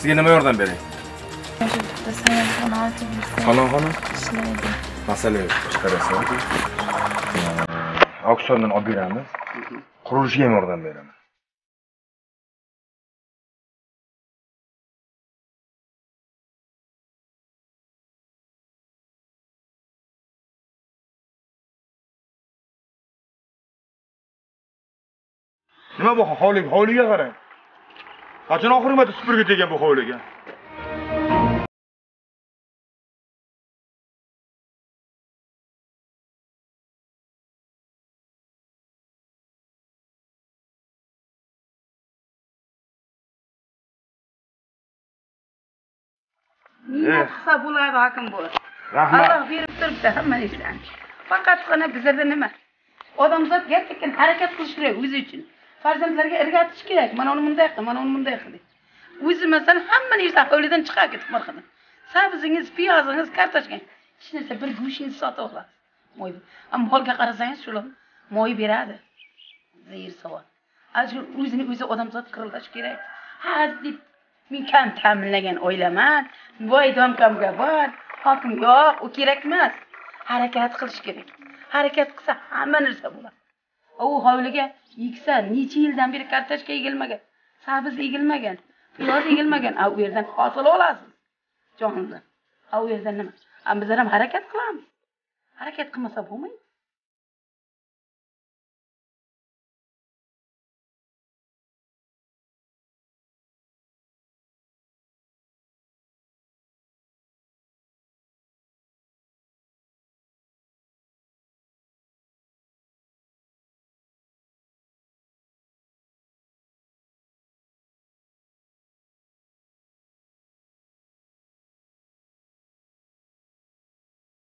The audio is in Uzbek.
Sizga nima yordam beray? Sayyohxona ochib yursa. Xonaqona? Ishlaydi. Masala yo'q, chiqarasan. Auksiondan olib beramiz. Qurilishiga ham yordam beraman. Nima bu hovliga qarang. Qachon oxirgi marta supurgi tegan bu hovliga? Nima qilsa bo'ladi hokim bu. Rahmat. Alloh berib turibdi hamma ishlarni. Faqatgina bizlarda nima? Odamzod gerçekten harakat qilish kerak o'zi uchun. Farzandlarga o'rgatish kerak. Mana uni bunday qil, mana uni bunday qil. O'zi masalan hamma narsa hovlidan chiqib ketib qolgan. Sabzingiz, piyozingiz, kartoshkangiz, hech narsa bir go'shingiz sotib olasiz. Mo'y. Ammo holga qarasangiz shular mo'y beradi. Zehir savol. Ajr o'zini o'zi odamzod qirillash kerak. Ha deb men kam ta'minlagan o'ylaman. Voy domkamga bor. Hokim yo'q, u kerak emas. Harakat qilish kerak. Harakat qilsa hamma narsa bo'ladi. U hovliga yeksa necha yildan beri kartoshka egilmagan, sabz egilmagan, piyoz egilmagan. U yerdan hosil olasiz. Jonimda. U yerdan nima? Biz ham harakat qilamiz. Harakat qilmasa bo'lmaydi.